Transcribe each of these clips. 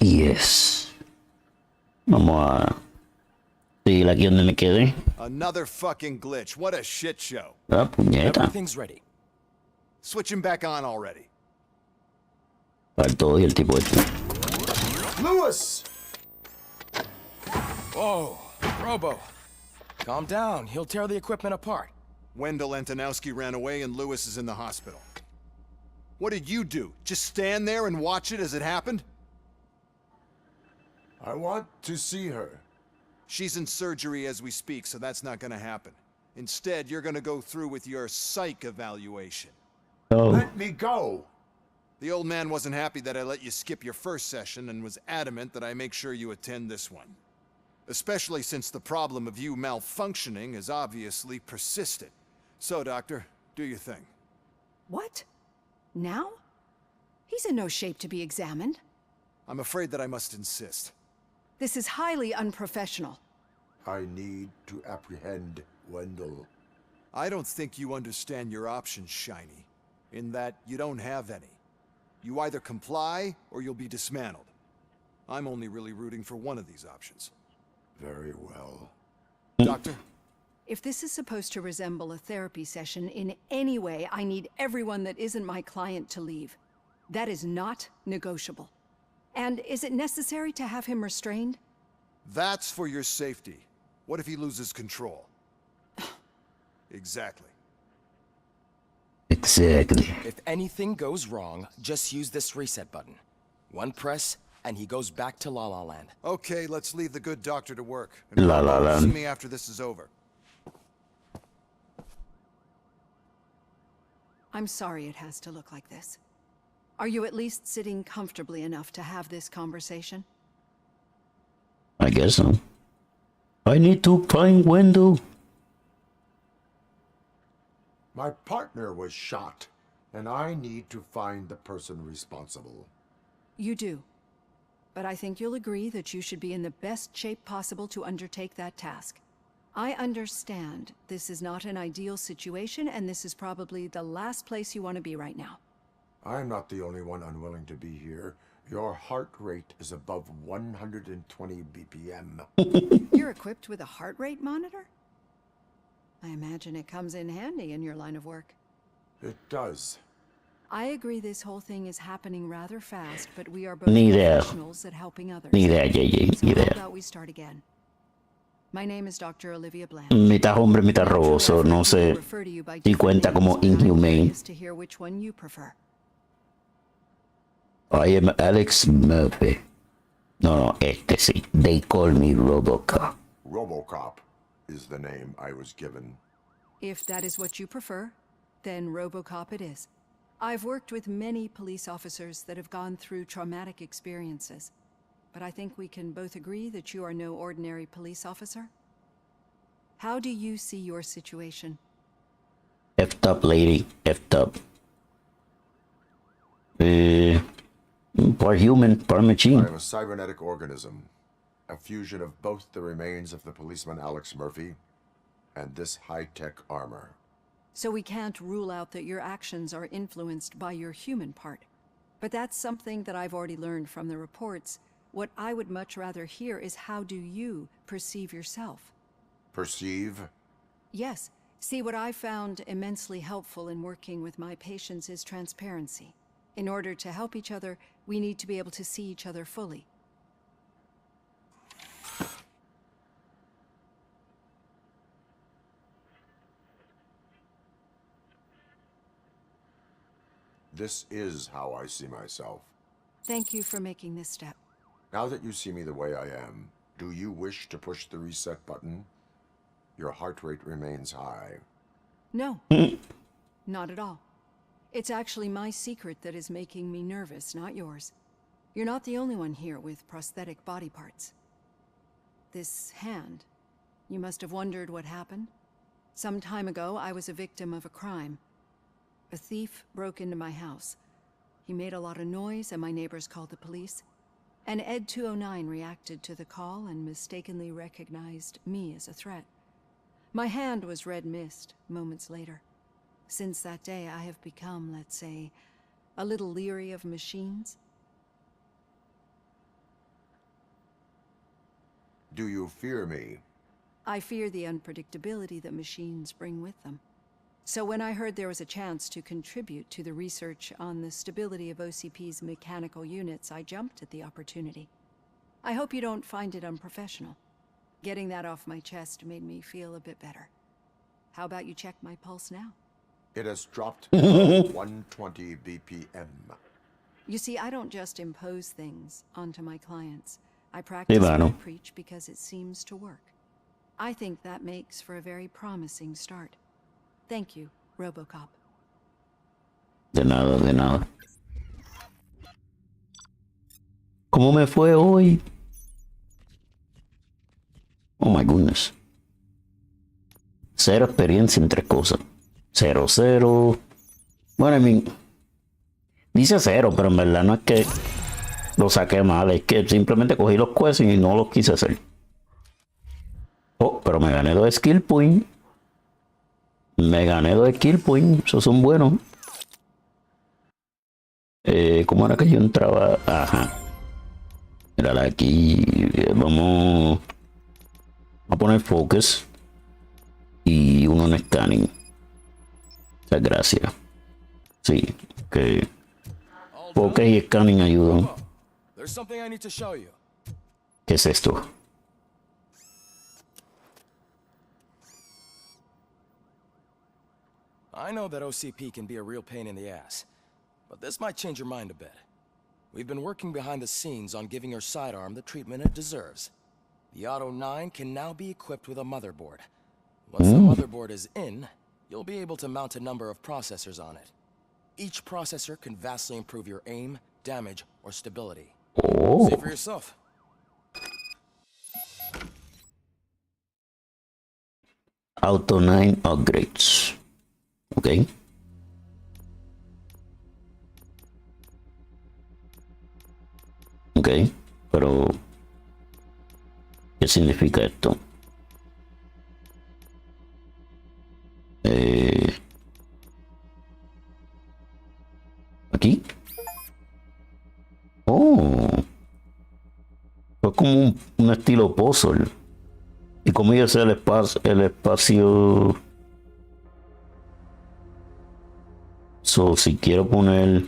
Yes. Vamos a seguir aquí donde me quedé. Another fucking glitch. What a shit show. Ah, puñeta. Everything's ready. Switch him back on already. Faltó y el tipo este. Lewis! Whoa, Robo. Calm down. He'll tear the equipment apart. Wendell Antonowski ran away and Lewis is in the hospital. What did you do? Just stand there and watch it as it happened? I want to see her. She's in surgery as we speak, so that's not gonna happen. Instead, you're gonna go through with your psych evaluation. Oh. Let me go! The old man wasn't happy that I let you skip your first session and was adamant that I make sure you attend this one. Especially since the problem of you malfunctioning is obviously persistent. So, Doctor, do your thing. What? Now? He's in no shape to be examined. I'm afraid that I must insist. This is highly unprofessional. I need to apprehend Wendell. I don't think you understand your options, Shiny. In that you don't have any. You either comply or you'll be dismantled. I'm only really rooting for one of these options. Very well. Doctor? If this is supposed to resemble a therapy session in any way, I need everyone that isn't my client to leave. That is not negotiable. And is it necessary to have him restrained? That's for your safety. What if he loses control? Exactly. Exactly. If anything goes wrong, just use this reset button. One press, and he goes back to La La Land. Okay, let's leave the good doctor to work. And La La see Land. me after this is over. I'm sorry it has to look like this. Are you at least sitting comfortably enough to have this conversation? I guess so. I need to find Wendell. My partner was shot, and I need to find the person responsible. You do. But I think you'll agree that you should be in the best shape possible to undertake that task. I understand this is not an ideal situation, and this is probably the last place you want to be right now. I'm not the only one unwilling to be here. Your heart rate is above 120 BPM. You're equipped with a heart rate monitor? I imagine it comes in handy in your line of work. It does. I agree this whole thing is happening rather fast, but we are both Ni idea. professionals at helping others. Ni idea, JJ. So Ni how idea. about we start again? My name is Dr. Olivia Blanche. Mitad hombre, mitad robo. So no sé si cuenta como inhumane. To hear which one you prefer. I am Alex Murphy. No, este sí. They call me Robocop. Robocop is the name I was given. If that is what you prefer, then Robocop it is. I've worked with many police officers that have gone through traumatic experiences, but I think we can both agree that you are no ordinary police officer. How do you see your situation? Effed up, lady. Effed up. Part human, part I machine. am a cybernetic organism, a fusion of both the remains of the policeman Alex Murphy and this high-tech armor. So we can't rule out that your actions are influenced by your human part. But that's something that I've already learned from the reports. What I would much rather hear is how do you perceive yourself? Perceive? Yes. See, what I found immensely helpful in working with my patients is transparency. In order to help each other, we need to be able to see each other fully. This is how I see myself. Thank you for making this step. Now that you see me the way I am, do you wish to push the reset button? Your heart rate remains high. No. Not at all. It's actually my secret that is making me nervous, not yours. You're not the only one here with prosthetic body parts. This hand, you must have wondered what happened. Some time ago, I was a victim of a crime. A thief broke into my house. He made a lot of noise and my neighbors called the police. And Ed 209 reacted to the call and mistakenly recognized me as a threat. My hand was red mist moments later. Since that day, I have become, let's say, a little leery of machines. Do you fear me? I fear the unpredictability that machines bring with them. So when I heard there was a chance to contribute to the research on the stability of OCP's mechanical units, I jumped at the opportunity. I hope you don't find it unprofessional. Getting that off my chest made me feel a bit better. How about you check my pulse now? It has dropped below 120 BPM. You see, I don't just impose things onto my clients. I practice what I mano. preach because it seems to work. I think that makes for a very promising start. Thank you, Robocop. De nada, de nada. ¿Cómo me fue hoy? Oh my goodness. 0 experiencia en 3 cosas. 0, 0. Bueno, I mean, dice 0, pero en verdad no es que lo saqué mal, es que simplemente cogí los quests y no los quise hacer. Oh, pero me gané 2 skill points. Me gané 2 skill points, esos son buenos. ¿Cómo era que yo entraba? Ajá. Mírala aquí. Vamos a poner focus. Y uno en scanning. Muchas gracias. Sí, que focus y scanning ayudan. There's something I need to show you. ¿Qué es esto? I know that OCP can be a real pain in the ass, but this might change your mind a bit. We've been working behind the scenes on giving your sidearm the treatment it deserves. The Auto 9 can now be equipped with a motherboard. Once the motherboard is in, you'll be able to mount a number of processors on it. Each processor can vastly improve your aim, damage, or stability. Oh, See for yourself. Auto 9 upgrades. Ok. Ok, pero ¿qué significa esto? Aquí. Oh, es como un estilo puzzle. Y como yo sé el espacio. So, si quiero poner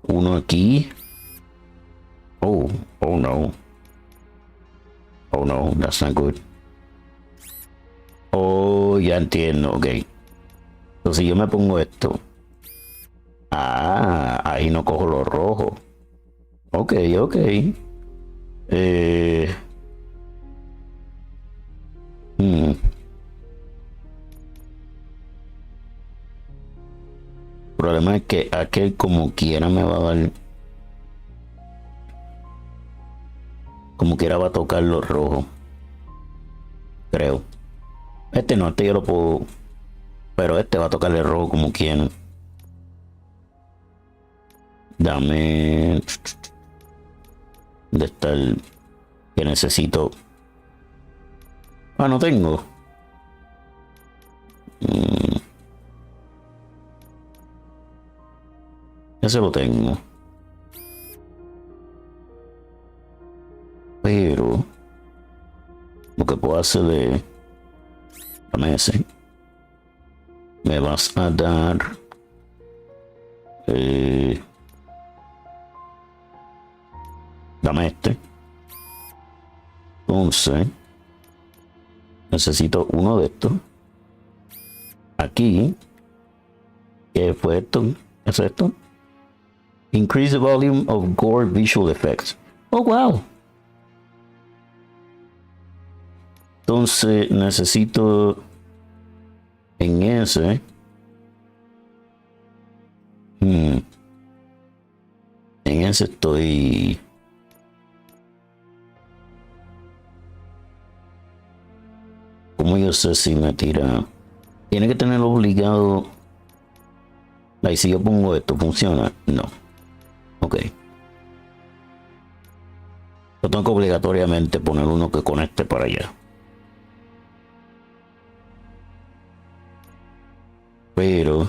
uno aquí. Oh no. Oh no, that's not good. Oh, ya entiendo, ok. Entonces si yo me pongo esto. Ah, ahí no cojo lo rojo. Ok. El problema es que aquel como quiera me va a dar. Como quiera va a tocar lo rojo. Creo. Este no, este yo lo puedo. Pero este va a tocar el rojo como quiera. Dame. ¿Dónde está el que necesito? Ah, no tengo. Ese lo tengo. Pero lo que puedo hacer es. Dame ese. Me vas a dar. Dame este. Entonces. Necesito uno de estos. Aquí. ¿Qué fue esto? ¿Es esto? Increase the volume of gore visual effects. Oh, wow. Entonces necesito en ese. En ese estoy. ¿Cómo yo sé si me tira? Tiene que tener obligado. Y si yo pongo esto, ¿funciona? No. Ok. Yo tengo que obligatoriamente poner uno que conecte para allá. Pero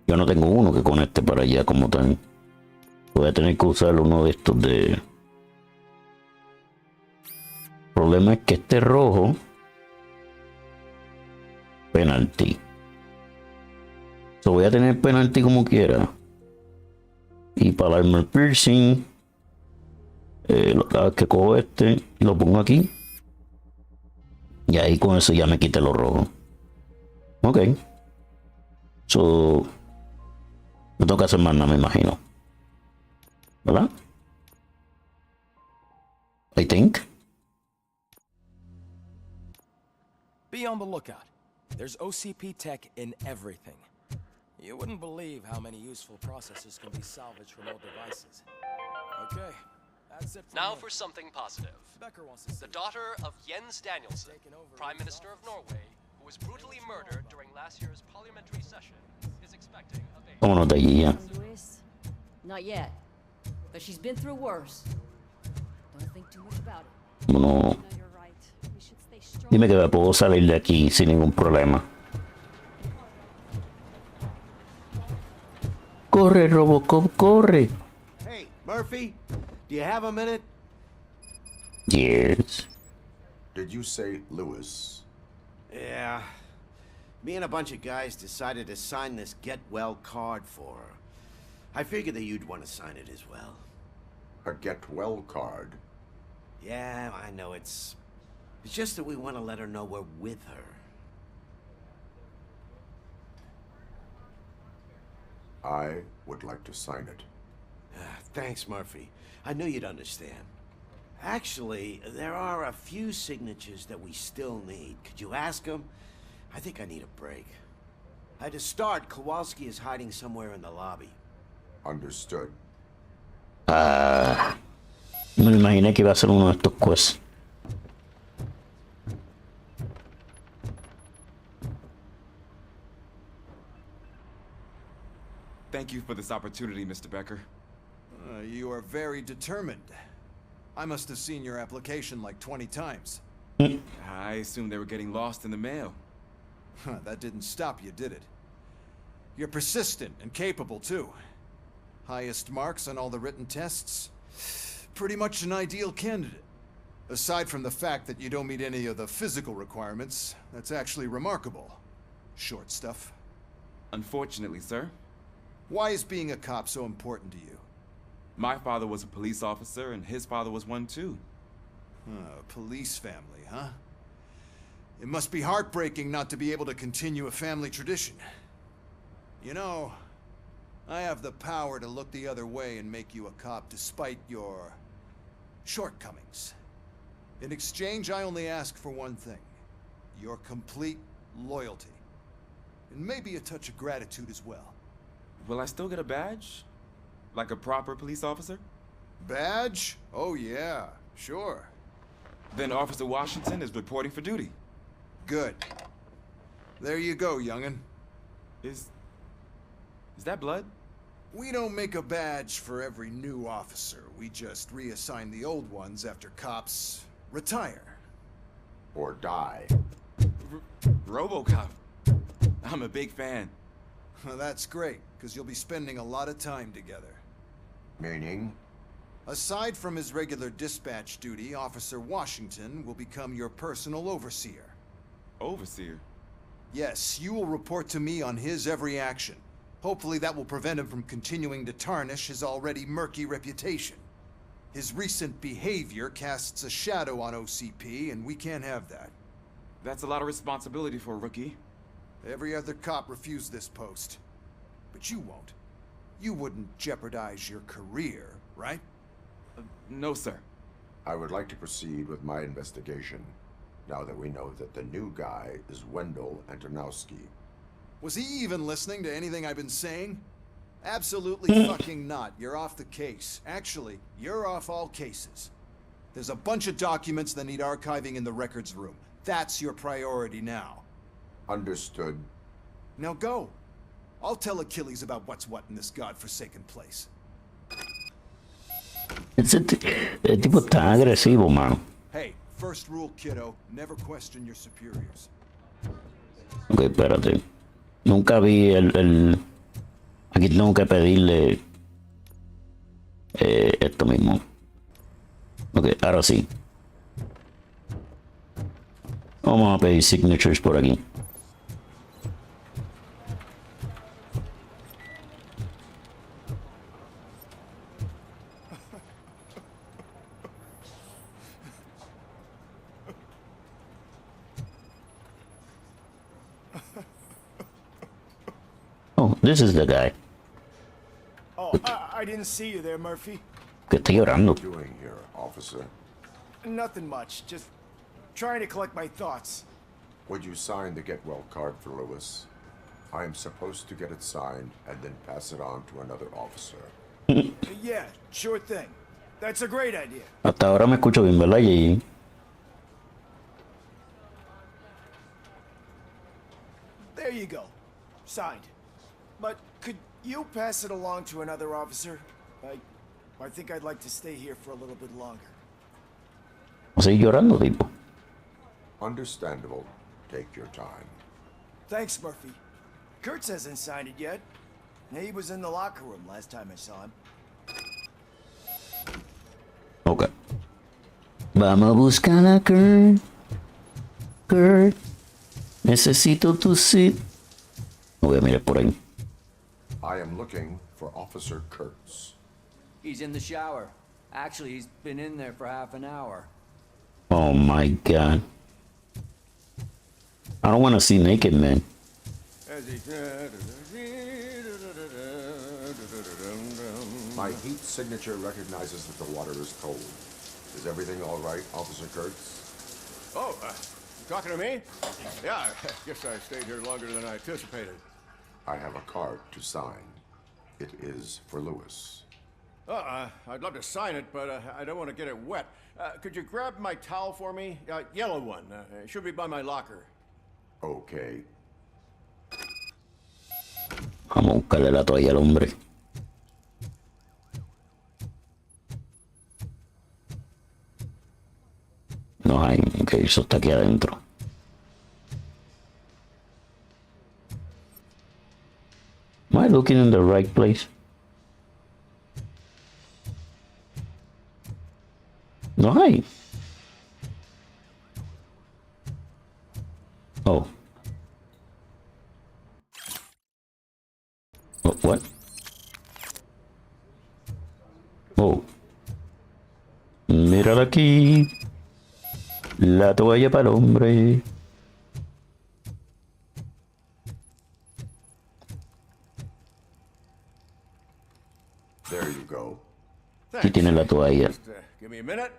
yo no tengo uno que conecte para allá como tal. Voy a tener que usar uno de estos de problema es que este rojo... Penalty. So voy a tener penalty como quiera. Y para el armor piercing... cada vez que cojo este, lo pongo aquí. Y ahí con eso ya me quité los rojos. Ok. So... No tengo que hacer más nada, me imagino. ¿Verdad? I think. Be on the lookout. There's OCP tech in everything. You wouldn't believe how many useful processors can be salvaged from old devices. Okay, that's it. Now for something positive. Becker wants to see The daughter of Jens Danielson, Prime Minister of Norway, who was brutally murdered during last year's parliamentary session, is expecting a baby. Vámonos de allí ya. Luis? Not yet. But she's been through worse. Don't think too much about it. No. No, you're right. We should stay strong. Dime que me puedo salir de aquí sin ningún problema. Corre, Robocop, corre. Hey, Murphy, do you have a minute? Yes. Did you say Lewis? Yeah. Me and a bunch of guys decided to sign this get well card for her. I figured that you'd want to sign it as well. A get well card? Yeah, I know it's just that we want to let her know we're with her. I would like to sign it. Thanks, Murphy. I knew you'd understand. Actually, there are a few signatures that we still need. Could you ask them? I think I need a break. To start, Kowalski is hiding somewhere in the lobby. Understood. Me imaginé que iba a ser uno de estos quests. Thank you for this opportunity, Mr. Becker. You are very determined. I must have seen your application like 20 times. I assumed they were getting lost in the mail. That didn't stop you, did it? You're persistent and capable, too. Highest marks on all the written tests. Pretty much an ideal candidate. Aside from the fact that you don't meet any of the physical requirements, that's actually remarkable. Short stuff. Unfortunately, sir. Why is being a cop so important to you? My father was a police officer, and his father was one too. Police family, huh? It must be heartbreaking not to be able to continue a family tradition. You know, I have the power to look the other way and make you a cop despite your shortcomings. In exchange, I only ask for one thing. Your complete loyalty. And maybe a touch of gratitude as well. Will I still get a badge? Like a proper police officer? Badge? Oh yeah, sure. Then Officer Washington is reporting for duty. Good. There you go, young'un. Is that blood? We don't make a badge for every new officer. We just reassign the old ones after cops retire. Or die. Robocop. I'm a big fan. That's great, because you'll be spending a lot of time together. Meaning? Aside from his regular dispatch duty, Officer Washington will become your personal overseer. Overseer? Yes, you will report to me on his every action. Hopefully that will prevent him from continuing to tarnish his already murky reputation. His recent behavior casts a shadow on OCP, and we can't have that. That's a lot of responsibility for a rookie. Every other cop refused this post. But you won't. You wouldn't jeopardize your career, right? No, sir. I would like to proceed with my investigation, now that we know that the new guy is Wendell Antonowski. Was he even listening to anything I've been saying? Absolutely fucking not. You're off the case. Actually, you're off all cases. There's a bunch of documents that need archiving in the records room. That's your priority now. Understood. Now go. I'll tell Achilles about what's what in this godforsaken place. El tipo está agresivo, mano. Hey, first rule, kiddo. Never question your superiors. Ok, espérate. Nunca vi el... Aquí tengo que pedirle... esto mismo. Ok, ahora sí. Vamos a pedir signatures por aquí. Oh, this is the guy. Oh, I didn't see you there, Murphy. Que está llorando. What are you doing here, officer? Nothing much. Just trying to collect my thoughts. Would you sign the get well card for Lewis? I am supposed to get it signed and then pass it on to another officer. Yeah, sure thing. That's a great idea. Hasta ahora me escucho bien, ¿verdad, Gigi? There you go. Signed. But could you pass it along to another officer? I think I'd like to stay here for a little bit longer. ¿Vas a seguir llorando, tipo? Understandable. Take your time. Thanks, Murphy. Kurtz hasn't signed it yet. He was in the locker room last time I saw him. Ok. Vamos a buscar a Kurt. Kurt. Necesito tu sit. No voy a mirar por ahí. I am looking for Officer Kurtz. He's in the shower. Actually, he's been in there for half an hour. Oh my god. I don't want to see naked men. My heat signature recognizes that the water is cold. Is everything all right, Officer Kurtz? Oh, talking to me? Yeah, I guess I stayed here longer than I anticipated. I have a card to sign. It is for Lewis. I'd love to sign it, but I don't want to get it wet. Could you grab my towel for me? Yellow one. It should be by my locker. Okay. Vamos a buscarle la toalla al hombre. No hay. Ok, eso está aquí adentro. Am I looking in the right place? No hay. Oh. Oh, what? Oh. Mírala aquí. La toalla para el hombre. There you go. Aquí tiene la toalla. Just, give me a minute.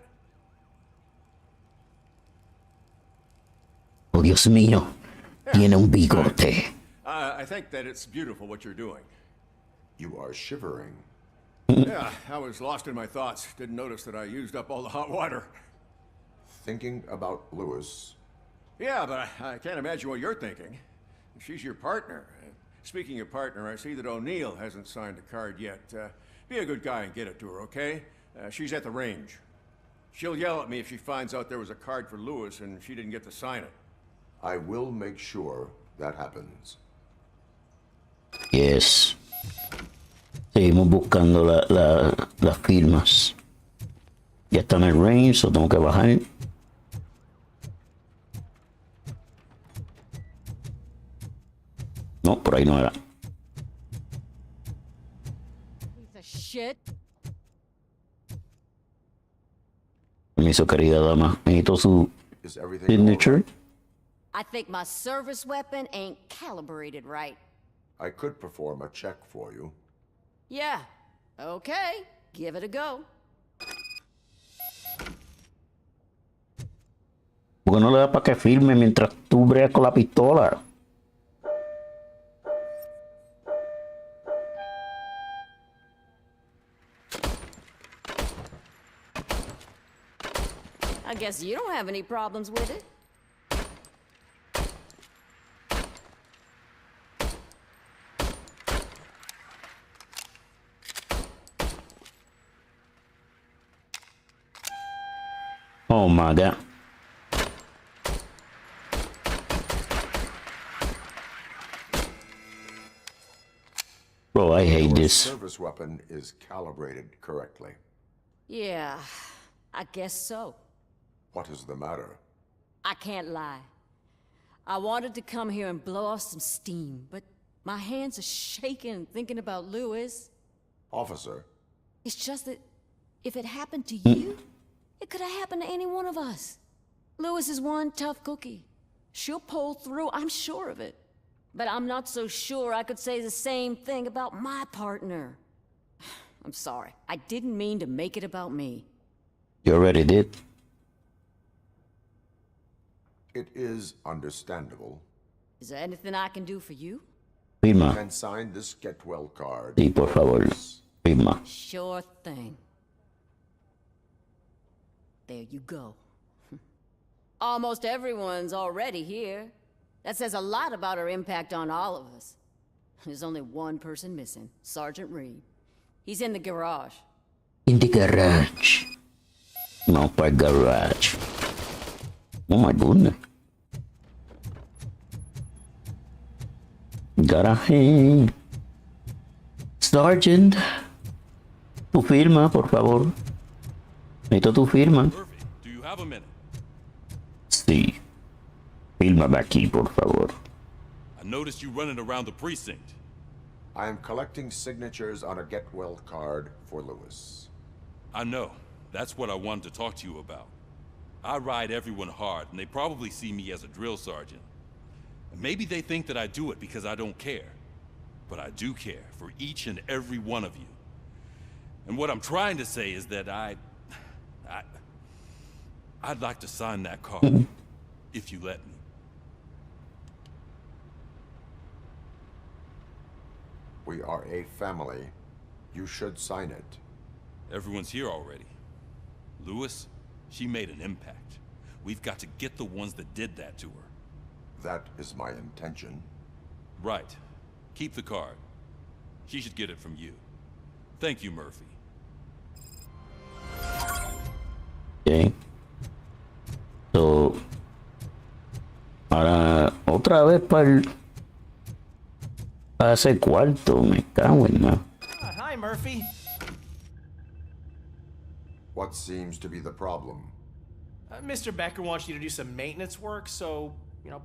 Oh, Dios mío. Tiene un bigote. I think that it's beautiful what you're doing. You are shivering. Yeah, I was lost in my thoughts. Didn't notice that I used up all the hot water. Thinking about Lewis. Yeah, but I can't imagine what you're thinking. She's your partner. Speaking of partner, I see that O'Neill hasn't signed a card yet. Be a good guy and get it to her, okay? She's at the range. She'll yell at me if she finds out there was a card for Lewis and she didn't get to sign it. I will make sure that happens. Yes. Seguimos buscando las firmas. Ya está en el range, so tengo que bajar. No, por ahí no era. Piece of shit. Permiso, querida dama. Necesito su Is everything signature. I think my service weapon ain't calibrated right. I could perform a check for you. Yeah. Okay. Give it a go. ¿Por qué no le da para que firme mientras tú bregas con la pistola? I guess you don't have any problems with it. Oh my god. Bro, I hate Your this. service weapon is calibrated correctly. Yeah, I guess so. What is the matter? I can't lie. I wanted to come here and blow off some steam, but my hands are shaking thinking about Lewis. Officer, It's just that if it happened to you, it could have happened to any one of us. Lewis is one tough cookie. She'll pull through, I'm sure of it. But I'm not so sure I could say the same thing about my partner. I'm sorry. I didn't mean to make it about me. You already did. it is understandable. Is there anything I can do for you? Firma. And sign this get well card. Sí, por favor. Firma. Sure thing. There you go. Almost everyone's already here. That says a lot about her impact on all of us. There's only one person missing, Sergeant Reed. He's in the garage. In the garage. No, para garage. Oh my goodness. Garaje. Sergeant. Tu firma, por favor. Necesito tu firma. Murphy, do you have a minute? Sí. Fírmame aquí, por favor. I noticed you running around the precinct. I am collecting signatures on a get well card for Lewis. I know. That's what I wanted to talk to you about. I ride everyone hard, and they probably see me as a drill sergeant. And maybe they think that I do it because I don't care. But I do care for each and every one of you. And what I'm trying to say is that I'd like to sign that card, if you let me. We are a family. You should sign it. Everyone's here already. Lewis, she made an impact. We've got to get the ones that did that to her. That is my intention. Right. Keep the card. She should get it from you. Thank you, Murphy. Okay. So, ahora otra vez para ese cuarto, me cago en nada. Hi, Murphy. What seems to be the problem? Mr. Becker wants you to do some maintenance work, so,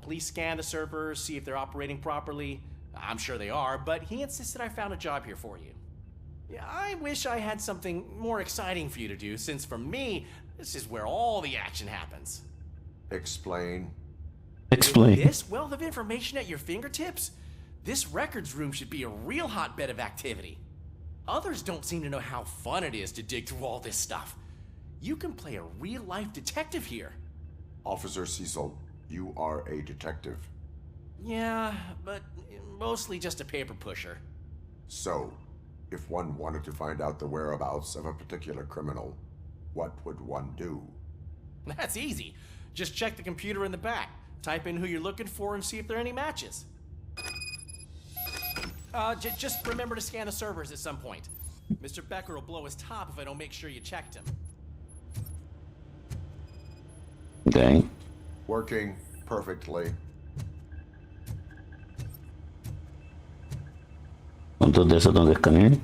please scan the servers, see if they're operating properly. I'm sure they are, but he insisted I found a job here for you. Yeah, I wish I had something more exciting for you to do, since for me, this is where all the action happens. Explain. Explain. With this wealth of information at your fingertips, this records room should be a real hotbed of activity. Others don't seem to know how fun it is to dig through all this stuff. You can play a real-life detective here. Officer Cecil, you are a detective. Yeah, but mostly just a paper pusher. So, if one wanted to find out the whereabouts of a particular criminal, what would one do? That's easy. Just check the computer in the back, type in who you're looking for, and see if there are any matches. Just remember to scan the servers at some point. Mr. Becker will blow his top if I don't make sure you checked him. Okay. Working perfectly. ¿Cuántos de esos tengo que escanear?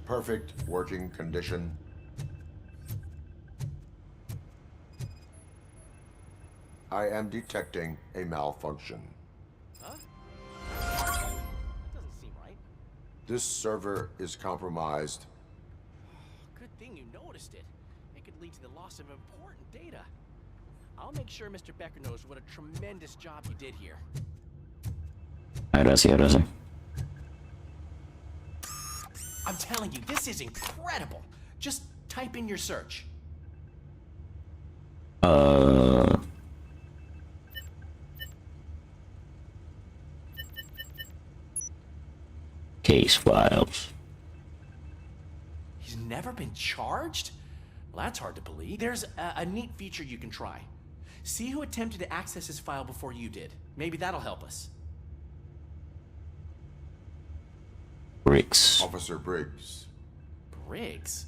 Perfect working condition. I am detecting a malfunction. Huh? That doesn't seem right. This server is compromised. Good thing you noticed it. It could lead to the loss of important data. I'll make sure Mr. Becker knows what a tremendous job you did here. Gracias, gracias. I'm telling you, this is incredible. Just type in your search. Case files. He's never been charged? Well, that's hard to believe. There's a neat feature you can try. See who attempted to access his file before you did. Maybe that'll help us. Briggs. Officer Briggs. Briggs?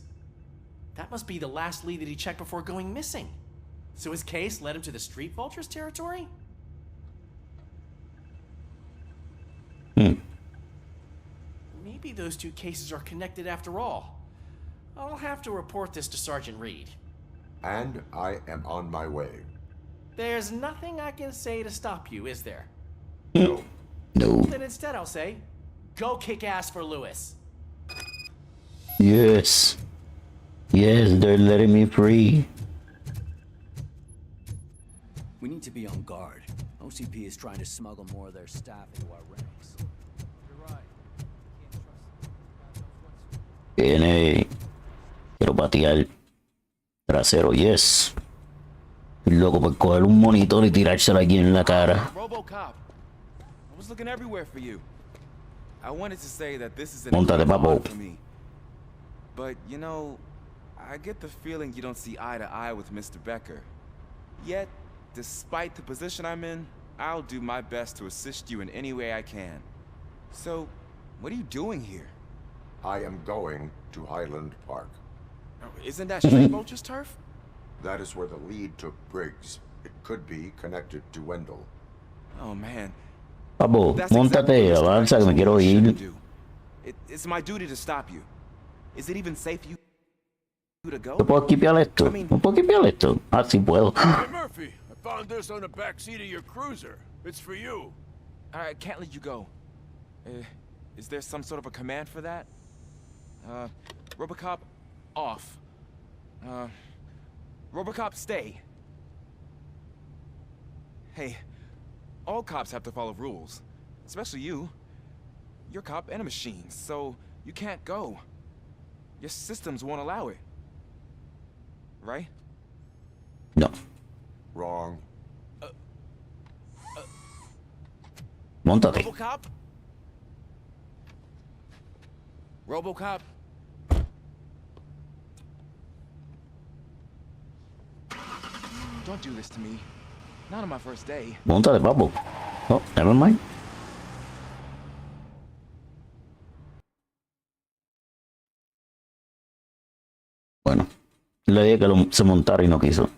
That must be the last lead that he checked before going missing. So his case led him to the Street Vultures territory? Maybe those two cases are connected after all. I'll have to report this to Sergeant Reed. And I am on my way. There's nothing I can say to stop you, is there? No. No. Then instead I'll say, go kick ass for Lewis. Yes. Yes, they're letting me free. We need to be on guard. OCP is trying to smuggle more of their staff into our ranks. You're right. Viene. Quiero patear. Trasero, yes. Estoy loco por coger un monitor y tirárselo aquí en la cara. Robocop. I was looking everywhere for you. I wanted to say that this is an Móntate, papo. for me. But, you know, I get the feeling you don't see eye to eye with Mr. Becker. Yet, despite the position I'm in, I'll do my best to assist you in any way I can. So, what are you doing here? I am going to Highland Park. Isn't that Street Vulture's turf? That is where the lead took Briggs. It could be connected to Wendell. Oh, man. Papo, That's móntate, exactly what Mr. avanza que me Becker quiero told me you ir. shouldn't do. It's my duty to stop you. Is it even safe for you to go? ¿No puedo equipear esto? ¿No puedo equipear esto? Ah, sí puedo. Hey, Murphy, I found this on the back seat of your cruiser. It's for you. I can't let you go. Is there some sort of a command for that? Robocop, off. Robocop, stay. Hey, all cops have to follow rules. Especially you. You're a cop and a machine, so you can't go. Your systems won't allow it. Right? No. Wrong. Móntate. Robocop? Robocop? Don't do this to me. Not on my first day. Móntate, papo. Oh, never mind. Bueno, le dije que se montara y no quiso.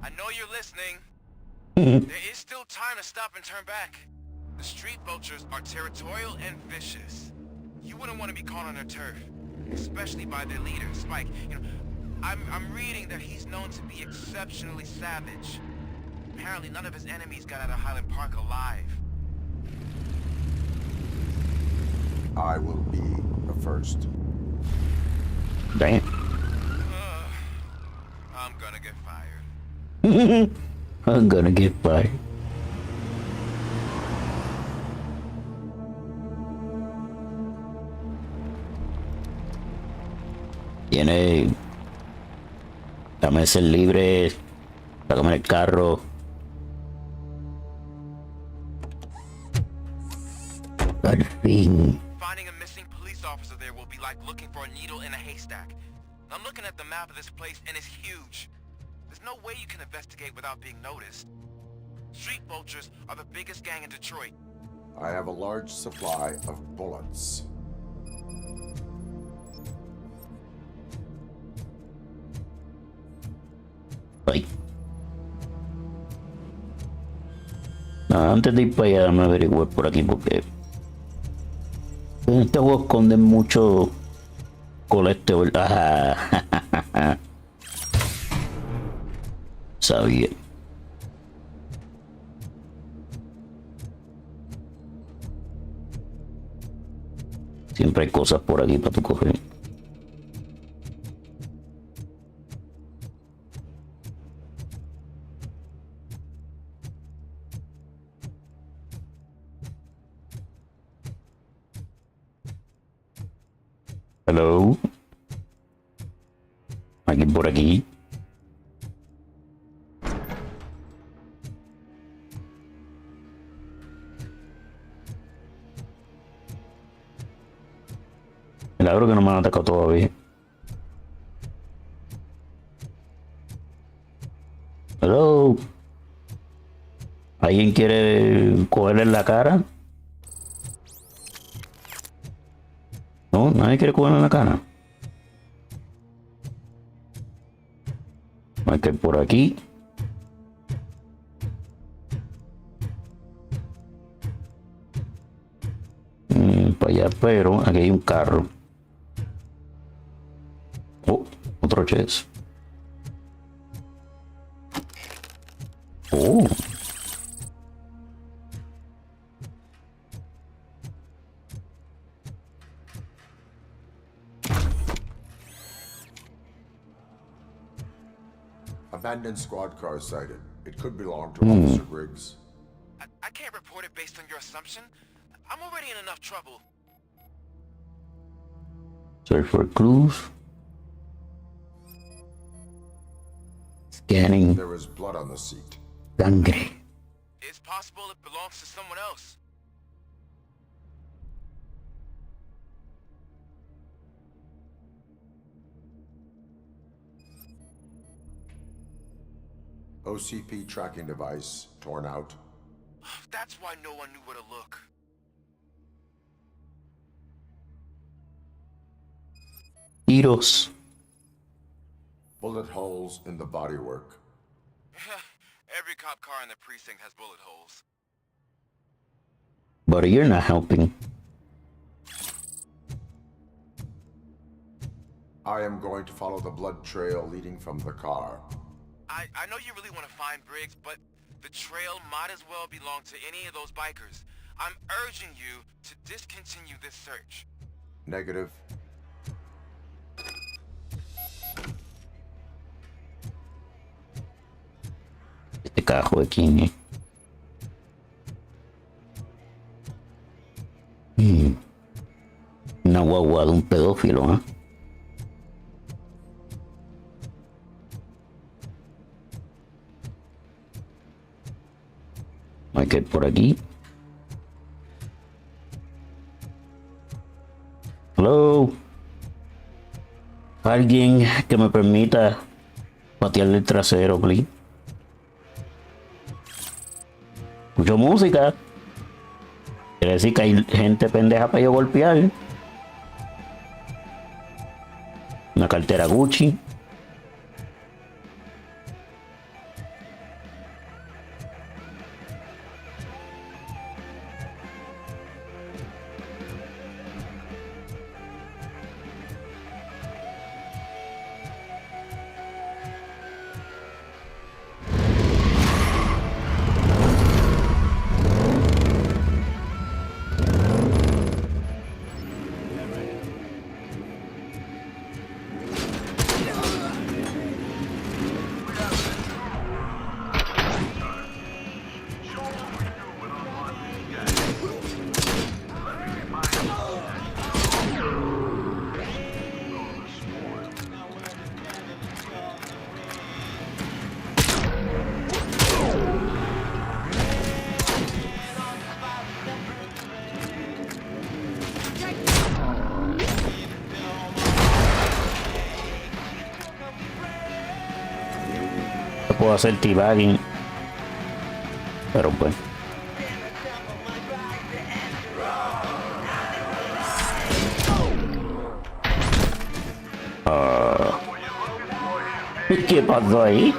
I know you're listening. There is still time to stop and turn back. The street vultures are territorial and vicious. You wouldn't want to be caught on their turf, especially by their leader, Spike. You know, I'm reading that he's known to be exceptionally savage. Apparently, none of his enemies got out of Highland Park alive. I will be the first. Damn. I'm gonna get fired. I'm gonna get fired. Tiene. Dame ser libre. Sácame el carro. Al fin. Finding a missing police officer there will be like looking for a needle in a haystack. I'm looking at the map of this place and it's huge. There's no way you can investigate without being noticed. Street vultures are the biggest gang in Detroit. I have a large supply of bullets. Ay. Nada, antes de ir para allá, me averigué por aquí porque en este juego esconden mucho colesterol. Ajá. Sabía. Siempre hay cosas por aquí para tu coger. Hello. ¿Alguien por aquí? Milagro que no me han atacado todavía. Hello. ¿Alguien quiere cogerle en la cara? No, nadie quiere cogerle en la cara. Hay que ir por aquí. Para allá, pero aquí hay un carro. otro chest. Oh. Abandoned squad car sighted. It could belong to Officer Briggs. I can't report it based on your assumption. I'm already in enough trouble. Search for clues. Scanning. There is blood on the seat. Sangre. It's possible it belongs to someone else. OCP tracking device torn out. That's why no one knew where to look. Tiros. Bullet holes in the bodywork. Every cop car in the precinct has bullet holes. But you're not helping. I am going to follow the blood trail leading from the car. I know you really want to find Briggs, but the trail might as well belong to any of those bikers. I'm urging you to discontinue this search. Negative. Este carajo de quién es. Una guagua de un pedófilo, ¿eh? Hay que ir por aquí. Hello. Alguien que me permita patearle el trasero, please. Escucho música. Quiere decir que hay gente pendeja para yo golpear. Una cartera Gucci. Puedo hacer teabagging, pero pues ¿qué pasó ahí?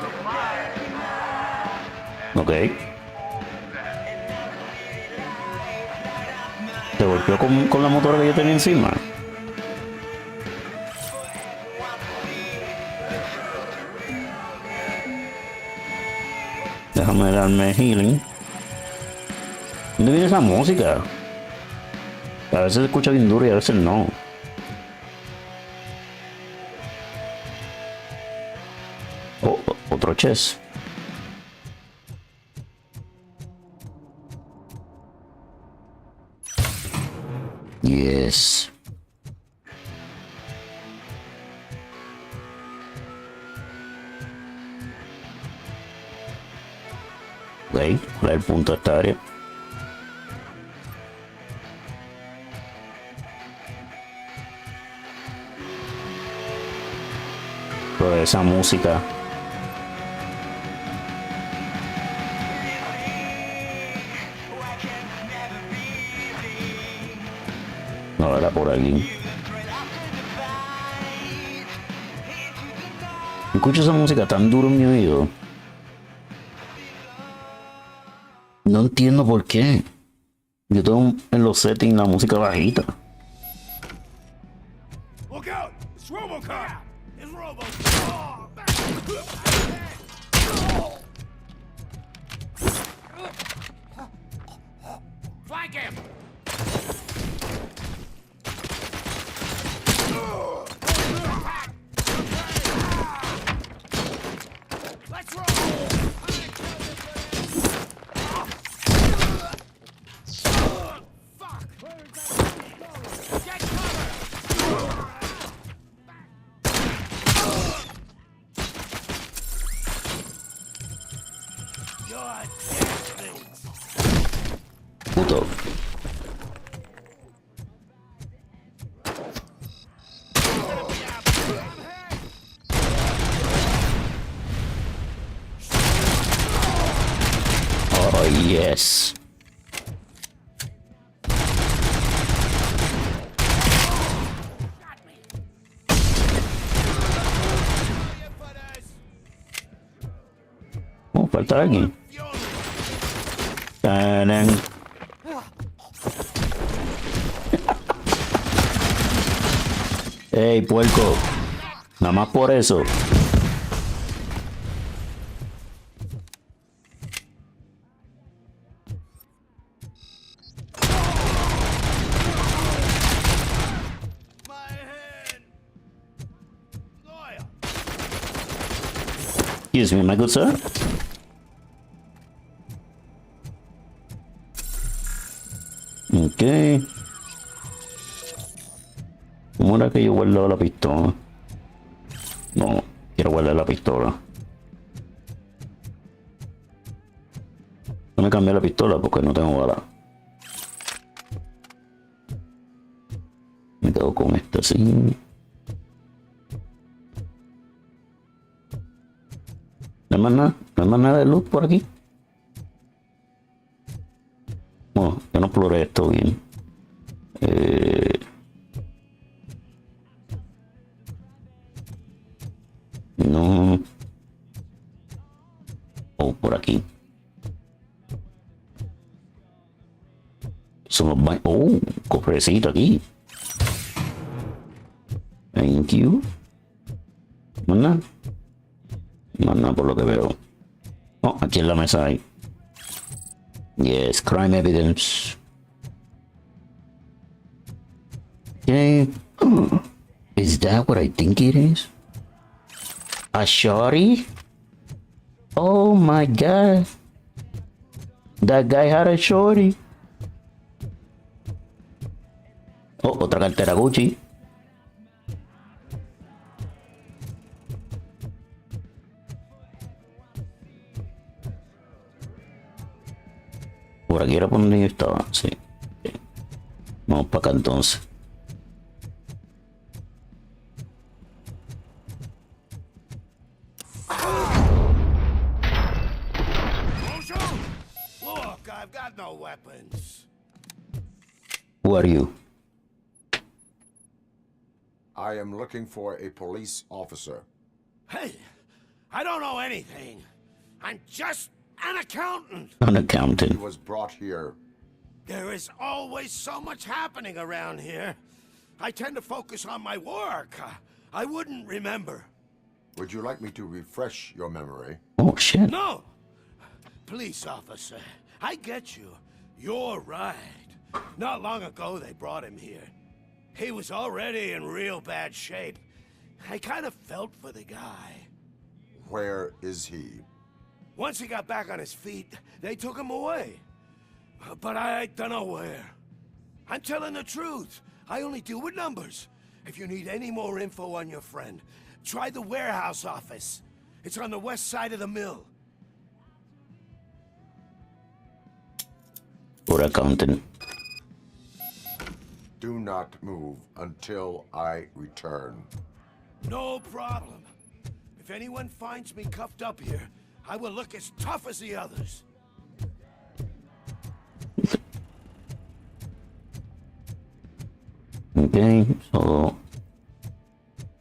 Ok, se golpeó con la motora que yo tenía encima. Déjame darme healing. ¿Dónde viene esa música? A veces se escucha bien duro y a veces no. Oh, otro chest. Yes. Ok, ¿cuál es el punto de esta área? Pero esa música. No era por aquí. Escucho esa música tan duro en mi oído. No entiendo por qué. Yo tengo en los settings la música bajita. Look out! It's Robocop! It's Robocop! Flank him! Let's roll! Fuck! Get cover! You're dead, Puto. Oh, yes. Oh, falta alguien. Tanan. Ey, puerco. Nada más por eso. Excuse me, my good sir. Ok. ¿Cómo era que yo guardaba la pistola? No, quiero guardar la pistola. No me cambié la pistola porque no tengo bala. Me quedo con esta así. No hay más nada, no hay más nada de luz por aquí. Bueno, yo no exploré esto bien. No. Oh, por aquí. Son los baños. Oh, cofrecito aquí. Thank you. Más nada. Más nada por lo que veo. Oh, aquí en la mesa hay. Yes, crime evidence. Okay. Oh, is that what I think it is? A shorty? Oh my god. That guy had a shorty. Oh, otra cartera Gucci. Por aquí era por donde yo estaba, sí. Vamos para acá entonces. Look, I've got no weapons. Who are you? I am looking for a police officer. Hey, I don't know anything. I'm just an accountant. An He accountant. was brought here. There is always so much happening around here. I tend to focus on my work. I wouldn't remember. Would you like me to refresh your memory? Oh shit. No! Police officer, I get you. You're right. Not long ago they brought him here. He was already in real bad shape. I kind of felt for the guy. Where is he? Once he got back on his feet, they took him away. But I don't know where. I'm telling the truth. I only deal with numbers. If you need any more info on your friend, try the warehouse office. It's on the west side of the mill. Or accountant. Do not move until I return. No problem. If anyone finds me cuffed up here, I will look as tough as the others. Okay, so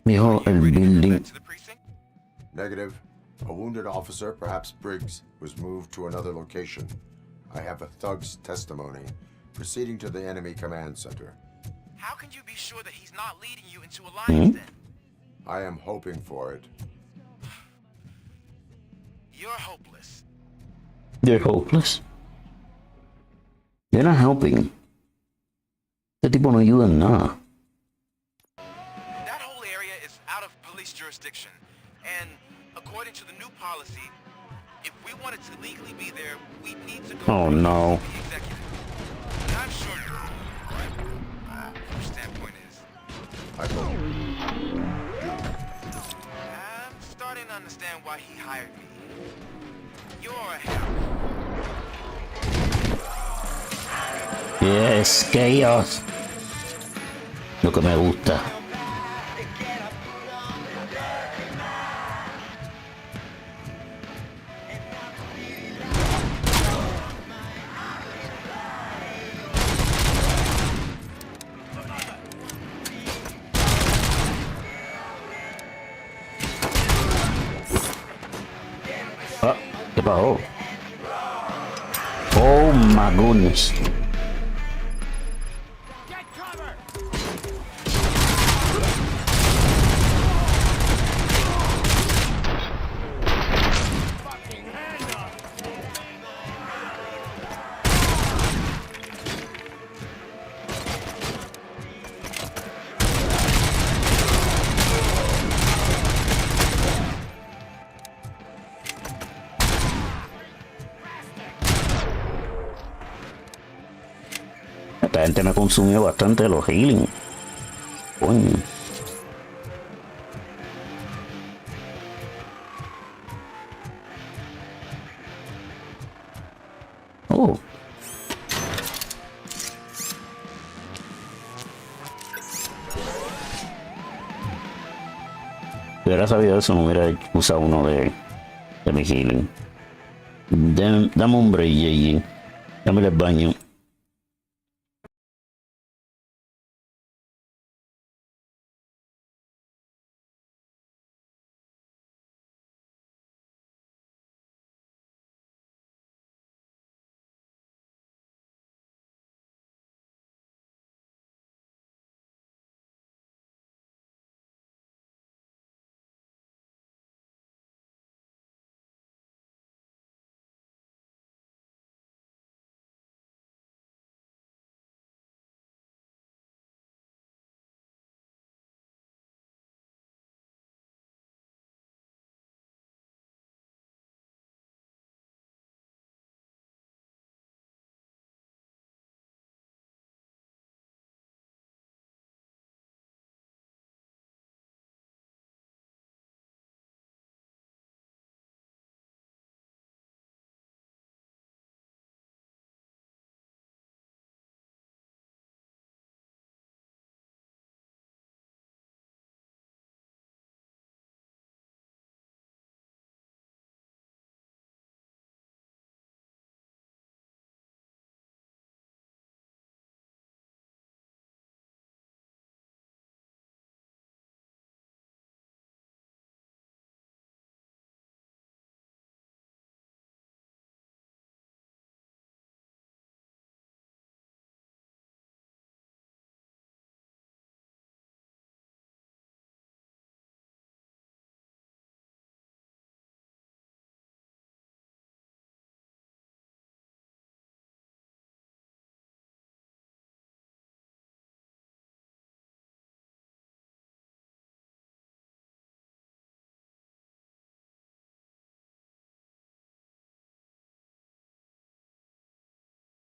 Mijo, el building. Negative. A wounded officer, perhaps Briggs, was moved to another location. I have a thug's testimony, proceeding to the enemy command center. How can you be sure that he's not leading you into alliance then? I am hoping for it. You're hopeless. They're hopeless. They're not helping. Este tipo no ayuda en nada. That whole area is out of police jurisdiction. And according to the new policy, if we wanted to legally be there, we need to go Oh no. to the executive. And I'm sure your standpoint is. I'm starting to understand why he hired me. You're a help. Yes, chaos. Lo que me gusta. Ah, ¿qué pasó? Oh my goodness. Esta gente me consumió bastante de los healing. Coño. Oh. Si hubiera sabido eso, no hubiera usado uno de mi healing. Dame un break, JJ. Dame el baño.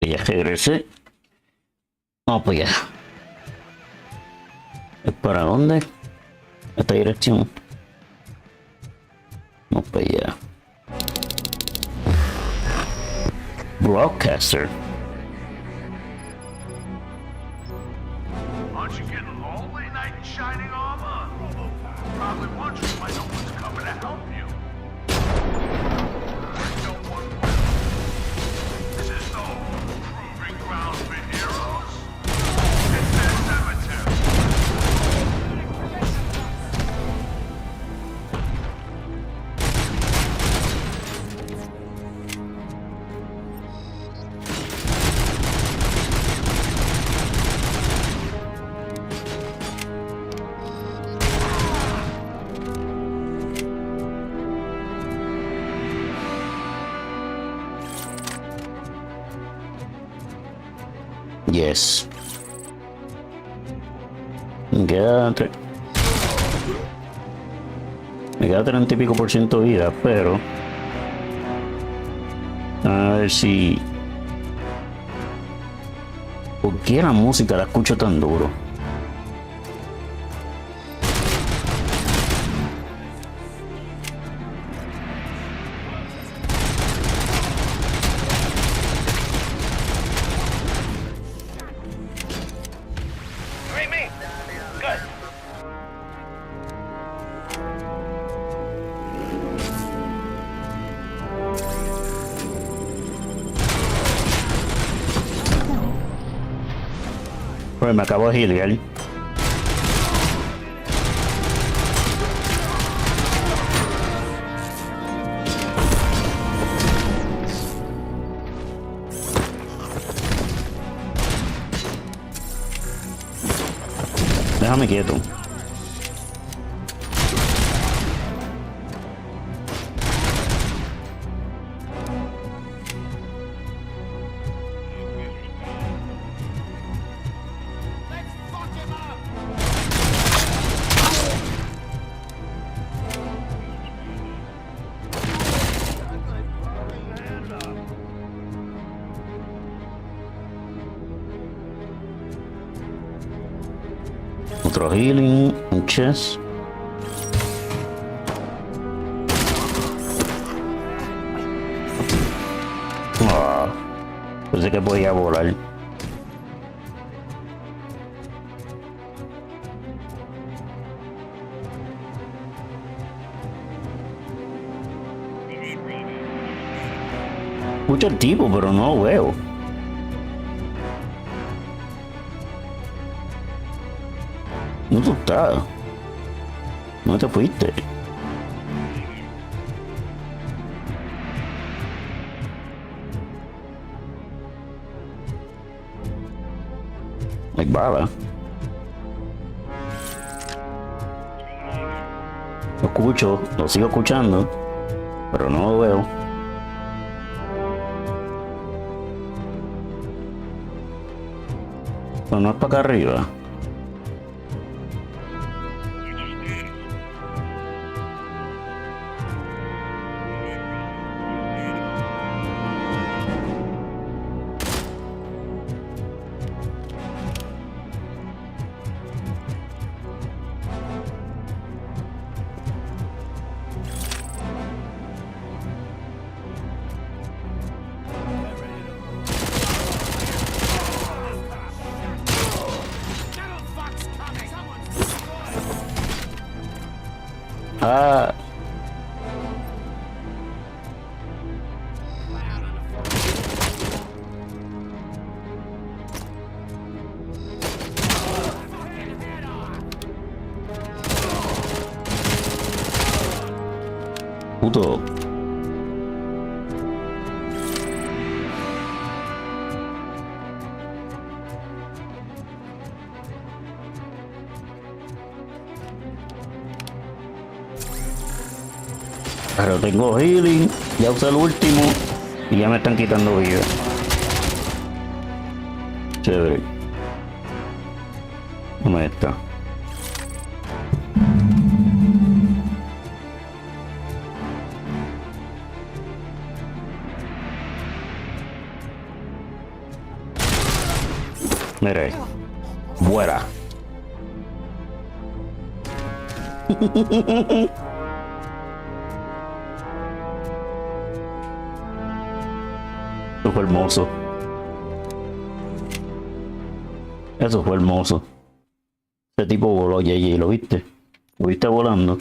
Ya regresé. Vamos para allá. ¿Es para dónde? Esta dirección. Vamos para allá. Broadcaster. Aren't you getting lonely, knight in shining armor? Robocop. Probably wondering why no one's coming to help you. Don't want this is no proving ground for heroes. It's their cemetery. Yes. Me queda 30 y pico por ciento de vida, pero a ver si... ¿Por qué la música la escucho tan duro? Pues me acabo de healer. Déjame quieto. Otro healing, un chest. Pensé que podía volar. Escucho el tipo, pero no lo veo. ¿No tú estás? ¿No te fuiste? Hay bala. Lo escucho, lo sigo escuchando, pero no lo veo. Pero no es para acá arriba. Ah. Puto. Pero tengo healing, ya usé el último y ya me están quitando vida. Chévere. ¿Dónde está? Mira ahí. Fuera. Eso fue hermoso. Eso fue hermoso. Ese tipo voló, JJ, ¿lo viste? ¿Lo viste volando?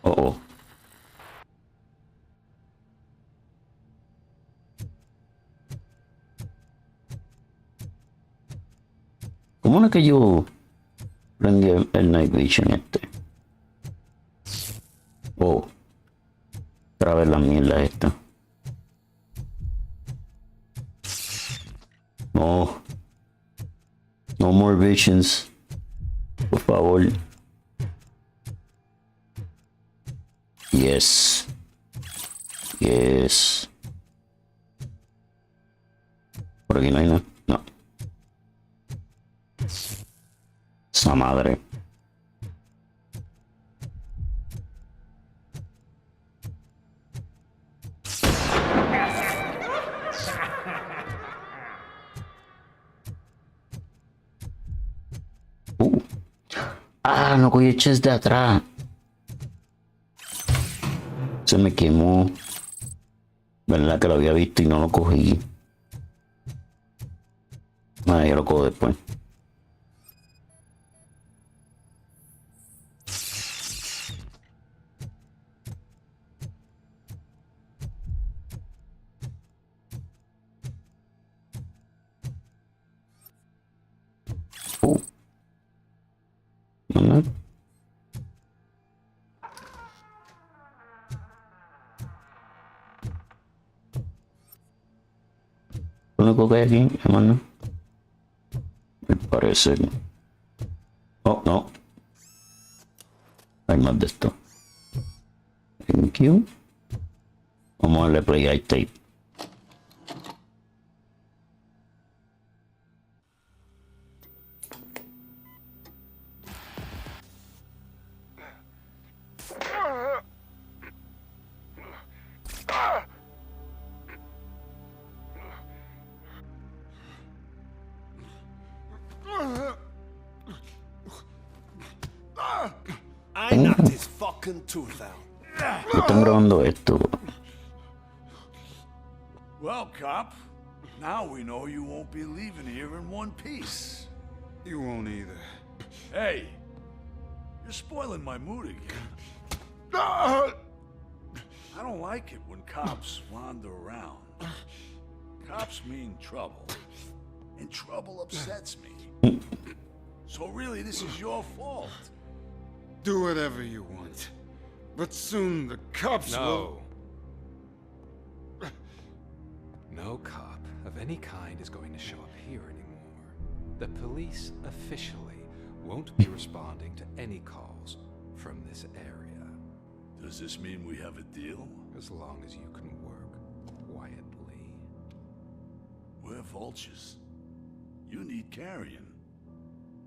Oh. ¿Cómo no es que yo prendí el Night Vision este? Oh. Otra vez la mierda esta. No. No more visions. Por favor. Yes. Yes. Por aquí no hay nada. No. Esa madre. Ah, no cogí el chest de atrás. Se me quemó. ¿Verdad que lo había visto y no lo cogí? Ah, yo lo cojo después. ¿No? Lo único que hay aquí, hermano. Me parece. Oh, no. Hay más de esto. Thank you. Vamos a darle play a tape. I knocked his fucking tooth out. Yo estoy grabando esto. Well, cop, now we know you won't be leaving here in one piece. You won't either. Hey, you're spoiling my mood again. I don't like it when cops wander around. Cops mean trouble, and trouble upsets me. So really, this is your fault. Do whatever you want. But soon the cops will... No cop of any kind is going to show up here anymore. The police officially won't be responding to any calls from this area. Does this mean we have a deal? As long as you can work quietly. We're vultures. You need carrion.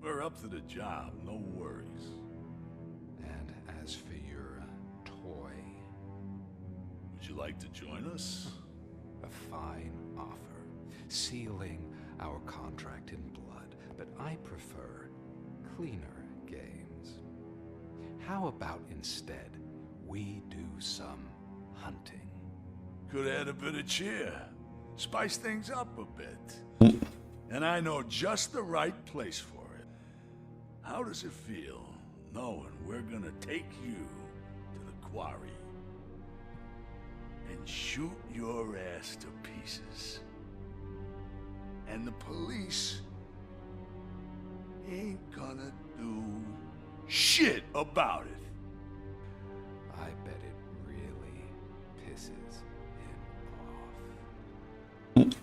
We're up to the job, no worries. And as for your toy... Would you like to join us? A fine offer, sealing our contract in blood, but I prefer cleaner games. How about instead we do some hunting? Could add a bit of cheer, spice things up a bit. And I know just the right place for it. How does it feel knowing we're gonna take you to the quarry and shoot your ass to pieces? And the police ain't gonna do shit about it. I bet it really pisses him off.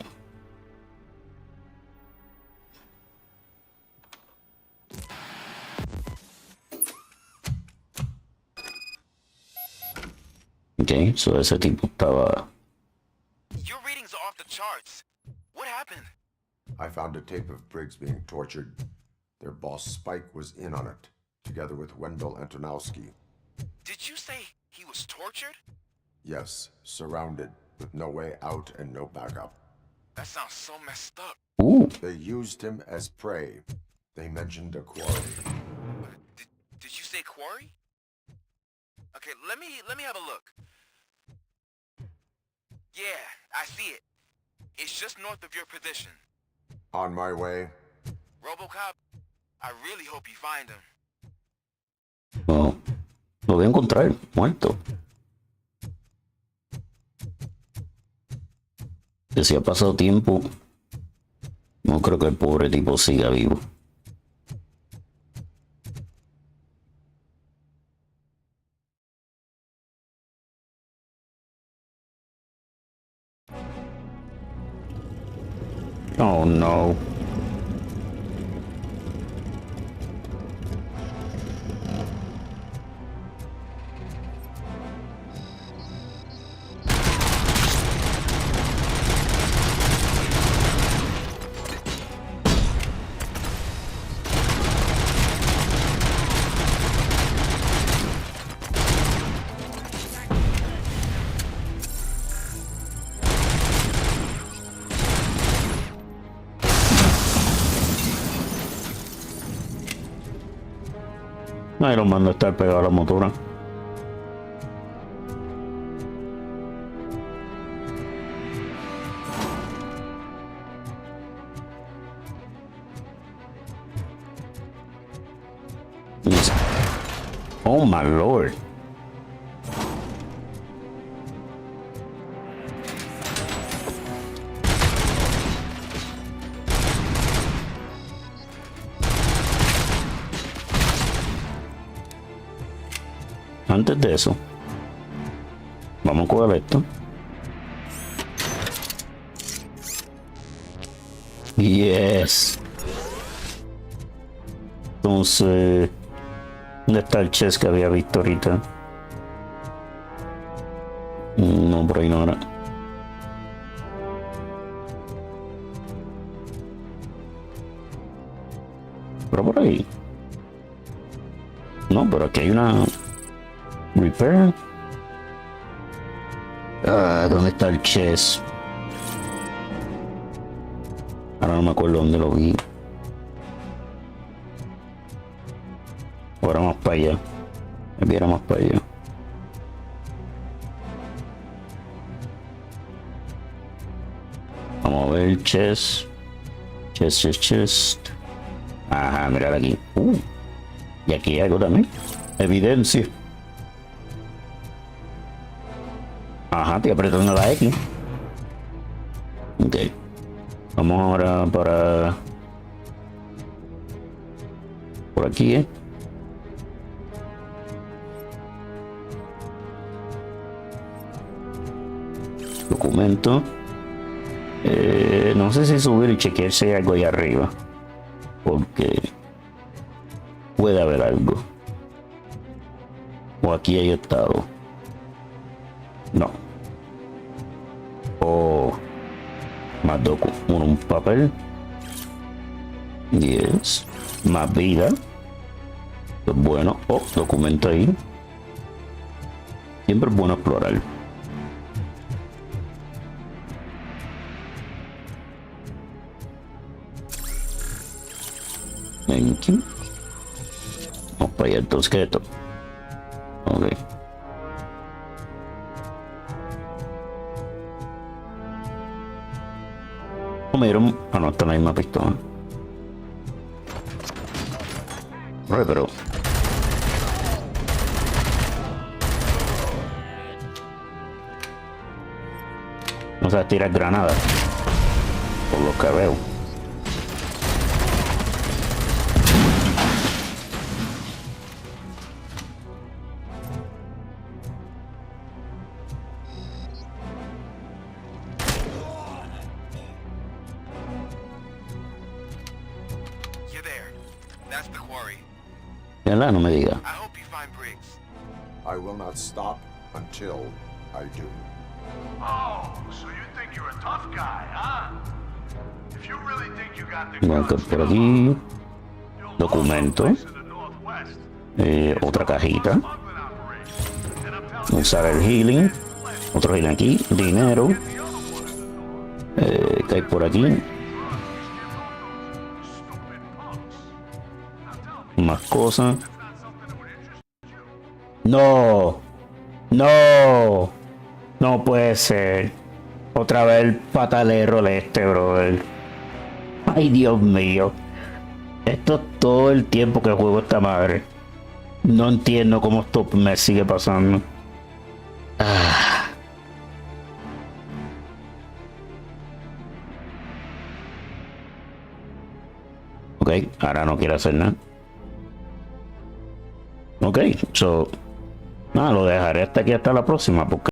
Ok, so ese tipo estaba... Your readings are off the charts. What happened? I found a tape of Briggs being tortured. Their boss Spike was in on it, together with Wendell Antonowski. Did you say he was tortured? Yes, surrounded, with no way out and no backup. That sounds so messed up. Ooh. They used him as prey. They mentioned a quarry. Did you say quarry? Okay, let me have a look. Yeah, I see it. It's just north of your position. On my way. Robocop, I really hope you find him. No, lo voy a encontrar, muerto. Que si ha pasado tiempo, no creo que el pobre tipo siga vivo. Oh no. Ahí lo mando a estar pegado a la motora. Oh my lord. Antes de eso, vamos a coger esto. Yes. Entonces, ¿dónde está el chest que había visto ahorita? No, por ahí no era. Pero por ahí. No, pero aquí hay una... Repair. Ah, ¿dónde está el chest? Ahora no me acuerdo dónde lo vi. Ahora más para allá. Me viera más para allá. Vamos a ver chest. Chest. Ajá, mirad aquí. Y aquí hay algo también. Evidencia. Ajá, estoy apretando la X. Ok. Vamos ahora para... por aquí, Documento. No sé si subir y chequear si hay algo ahí arriba. Porque... puede haber algo. O aquí hay estado. No. O más un papel. Yes. Más vida. Pues bueno. Oh, documento ahí. Siempre es bueno explorar. Thank you. Vamos para allá entonces, ¿qué es esto? Ok. Ah, no, está en la misma pistola. Pero... no se tira granadas. Por lo que veo. No me diga. I hope you find Briggs. I will not stop until I do. Oh, so you think you're a tough guy, huh? If you really think you got the Bueno, por aquí. Documento. Otra cajita. Usar el healing. Otro healing aquí. Dinero. ¿Qué hay por aquí? Más cosas. No. No puede ser. Otra vez el patalero de este, brother. Ay, Dios mío. Esto es todo el tiempo que juego esta madre. No entiendo cómo esto me sigue pasando. Ok, ahora no quiero hacer nada. Ok, so... nada, lo dejaré hasta aquí hasta la próxima porque